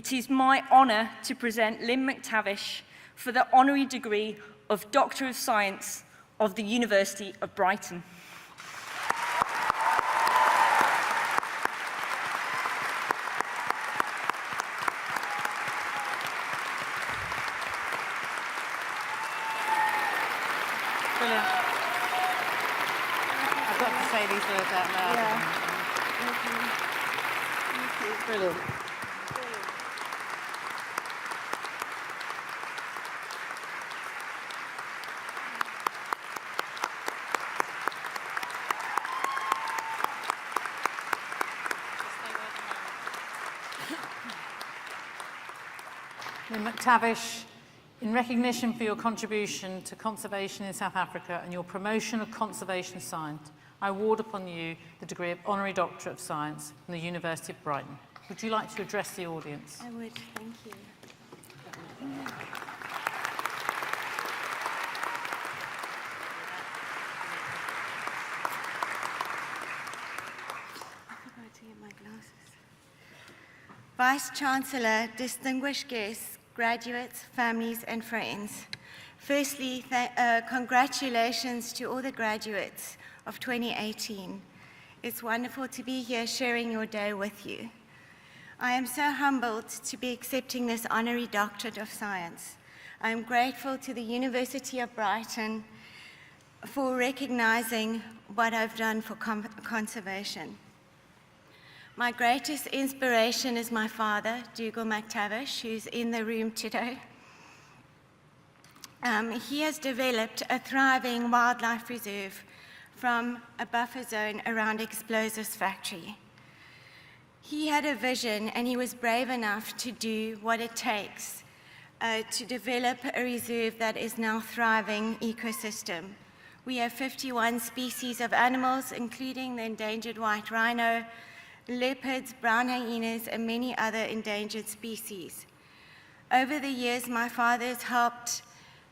It is my honour to present Lynne MacTavish for the honorary degree of Doctor of Science of the University of Brighton. Brilliant. I've got to say these words out loud. Yeah. Brilliant. Lynne MacTavish, in recognition for your contribution to conservation in South Africa and your promotion of conservation science, I award upon you the degree of Honorary Doctorate of Science from the University of Brighton. Would you like to address the audience? I would, thank you. I forgot to get my glasses. Vice-Chancellor, distinguished guests, graduates, families and friends. Firstly, congratulations to all the graduates of 2018. It's wonderful to be here sharing your day with you. I am so humbled to be accepting this honorary doctorate of science. I am grateful to the University of Brighton for recognizing what I've done for conservation. My greatest inspiration is my father, Lynne MacTavish, who's in the room today. He has developed a thriving wildlife reserve from a buffer zone around explosives factory. He had a vision and he was brave enough to do what it takes to develop a reserve that is now thriving ecosystem. We have 51 species of animals, including the endangered white rhino, leopards, brown hyenas, and many other endangered species. Over the years, my father has helped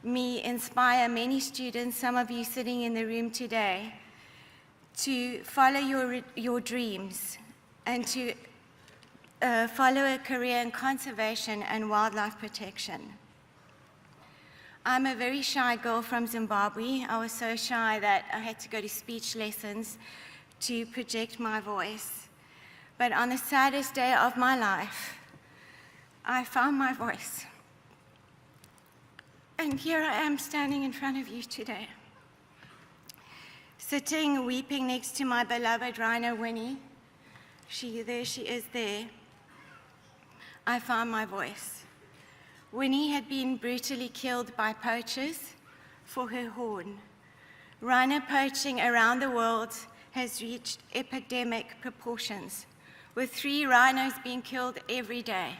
me inspire many students, some of you sitting in the room today, to follow your dreams and to follow a career in conservation and wildlife protection. I'm a very shy girl from Zimbabwe. I was so shy that I had to go to speech lessons to project my voice. But on the saddest day of my life, I found my voice. And here I am standing in front of you today, sitting, weeping next to my beloved rhino, Winnie. There she is there. I found my voice. Winnie had been brutally killed by poachers for her horn. Rhino poaching around the world has reached epidemic proportions, with 3 rhinos being killed every day.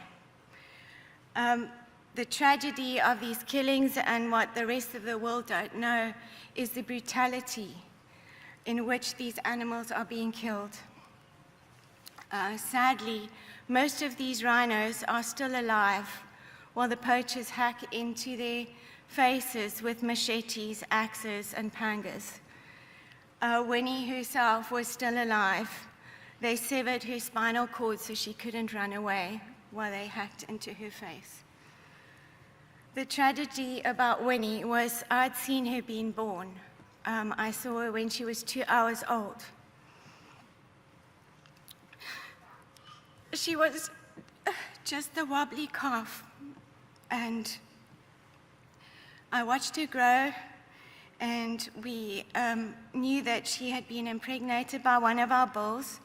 The tragedy of these killings and what the rest of the world don't know is the brutality in which these animals are being killed. Sadly, most of these rhinos are still alive while the poachers hack into their faces with machetes, axes, and pangas. Winnie herself was still alive. They severed her spinal cord so she couldn't run away while they hacked into her face. The tragedy about Winnie was I'd seen her being born. I saw her when she was 2 hours old. She was just a wobbly calf, and I watched her grow, and we knew that she had been impregnated by one of our bulls.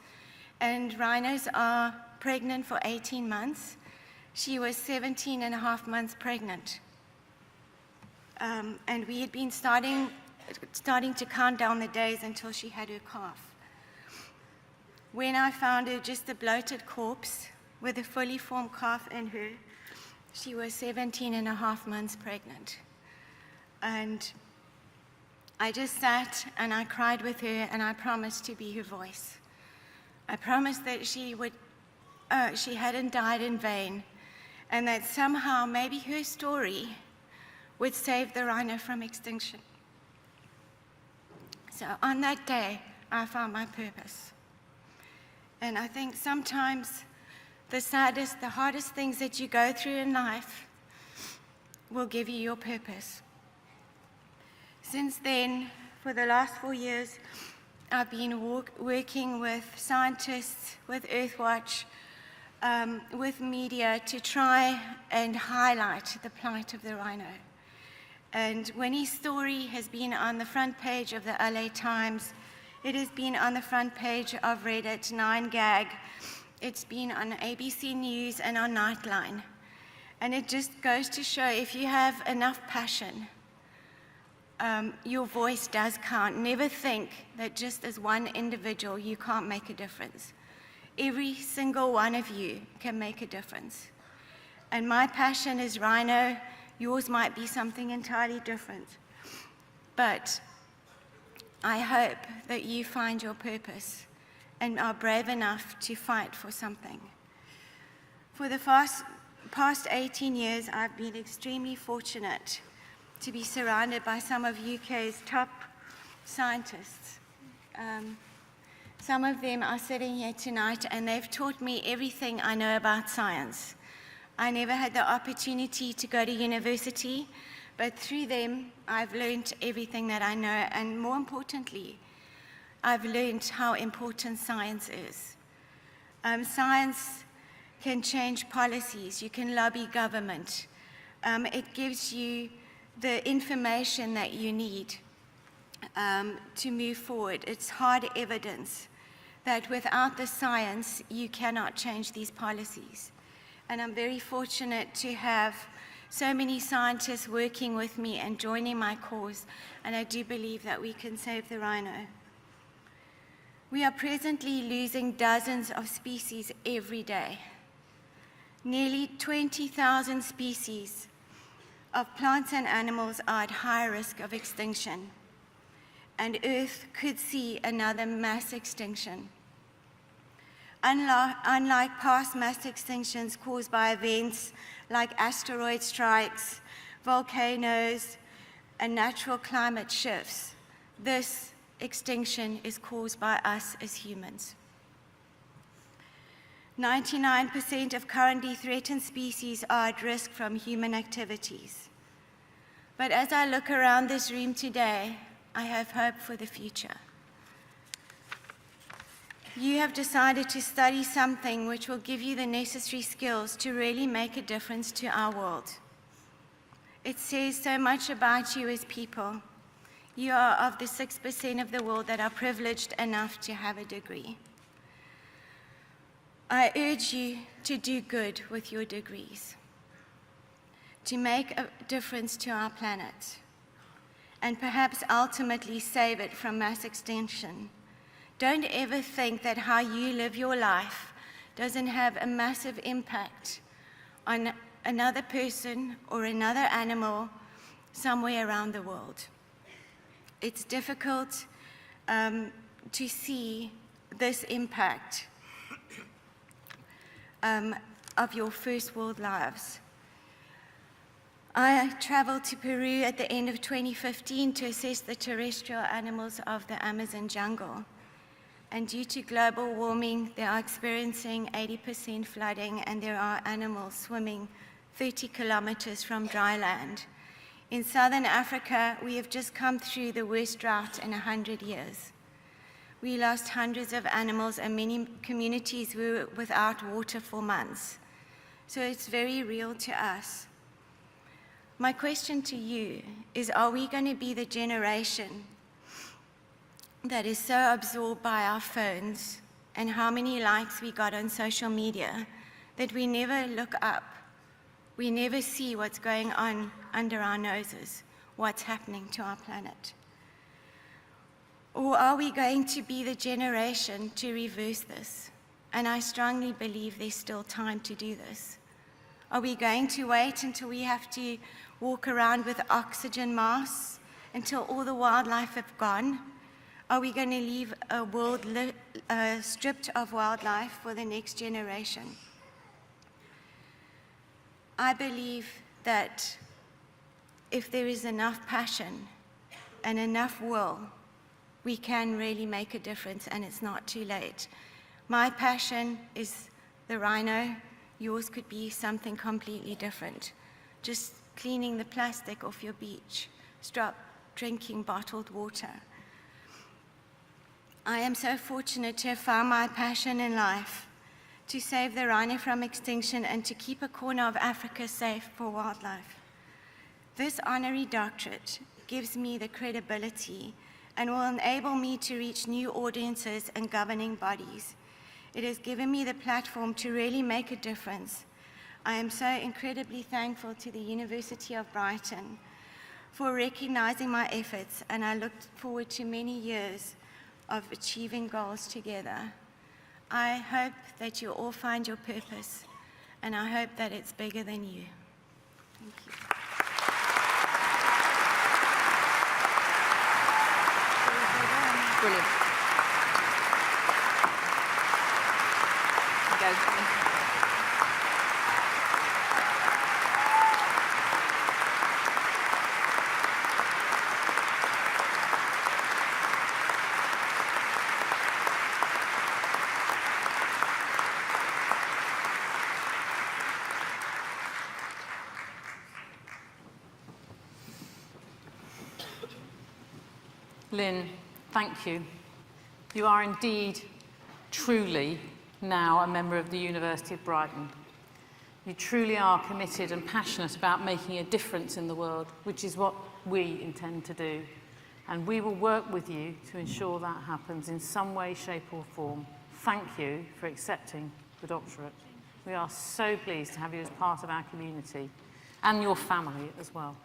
And rhinos are pregnant for 18 months. She was 17 and a half months pregnant. And we had been starting to count down the days until she had her calf. When I found her just a bloated corpse with a fully formed calf in her, she was 17 and a half months pregnant. And I just sat and I cried with her and I promised to be her voice. I promised that she hadn't died in vain, and that somehow maybe her story would save the rhino from extinction. So on that day, I found my purpose. And I think sometimes the saddest, the hardest things that you go through in life will give you your purpose. Since then, for the last 4 years, I've been working with scientists, with Earthwatch, with media to try and highlight the plight of the rhino. And when his story has been on the front page of the LA Times, it has been on the front page of Reddit, 9gag, it's been on ABC News and on Nightline. And it just goes to show if you have enough passion, your voice does count. Never think that just as one individual you can't make a difference. Every single one of you can make a difference. And my passion is rhino. Yours might be something entirely different. But I hope that you find your purpose and are brave enough to fight for something. For the past 18 years, I've been extremely fortunate to be surrounded by some of UK's top scientists. Some of them are sitting here tonight, and they've taught me everything I know about science. I never had the opportunity to go to university, but through them, I've learned everything that I know, and more importantly, I've learned how important science is. Science can change policies. You can lobby government. It gives you the information that you need to move forward. It's hard evidence that without the science, you cannot change these policies. And I'm very fortunate to have so many scientists working with me and joining my cause, and I do believe that we can save the rhino. We are presently losing dozens of species every day. Nearly 20,000 species of plants and animals are at high risk of extinction, and Earth could see another mass extinction. Unlike past mass extinctions caused by events like asteroid strikes, volcanoes, and natural climate shifts, this extinction is caused by us as humans. 99% of currently threatened species are at risk from human activities. But as I look around this room today, I have hope for the future. You have decided to study something which will give you the necessary skills to really make a difference to our world. It says so much about you as people. You are of the 6% of the world that are privileged enough to have a degree. I urge you to do good with your degrees, to make a difference to our planet, and perhaps ultimately save it from mass extinction. Don't ever think that how you live your life doesn't have a massive impact on another person or another animal somewhere around the world. It's difficult to see this impact of your first world lives. I traveled to Peru at the end of 2015 to assess the terrestrial animals of the Amazon jungle. And due to global warming, they are experiencing 80% flooding, and there are animals swimming 30 kilometers from dry land. In southern Africa, we have just come through the worst drought in 100 years. We lost hundreds of animals, and many communities were without water for months. So it's very real to us. My question to you is, are we going to be the generation that is so absorbed by our phones and how many likes we got on social media that we never look up, we never see what's going on under our noses, what's happening to our planet? Or are we going to be the generation to reverse this? And I strongly believe there's still time to do this. Are we going to wait until we have to walk around with oxygen masks until all the wildlife have gone? Are we going to leave a world stripped of wildlife for the next generation? I believe that if there is enough passion and enough will, we can really make a difference, and it's not too late. My passion is the rhino, yours could be something completely different. Just cleaning the plastic off your beach. Stop drinking bottled water. I am so fortunate to have found my passion in life, to save the rhino from extinction and to keep a corner of Africa safe for wildlife. This honorary doctorate gives me the credibility and will enable me to reach new audiences and governing bodies. It has given me the platform to really make a difference. I am so incredibly thankful to the University of Brighton for recognizing my efforts, and I look forward to many years of achieving goals together. I hope that you all find your purpose, and I hope that it's bigger than you. Thank you. Brilliant. Go. Lynne, thank you. You are indeed, truly, now a member of the University of Brighton. You truly are committed and passionate about making a difference in the world, which is what we intend to do. And we will work with you to ensure that happens in some way, shape or form. Thank you for accepting the doctorate. We are so pleased to have you as part of our community and your family as well.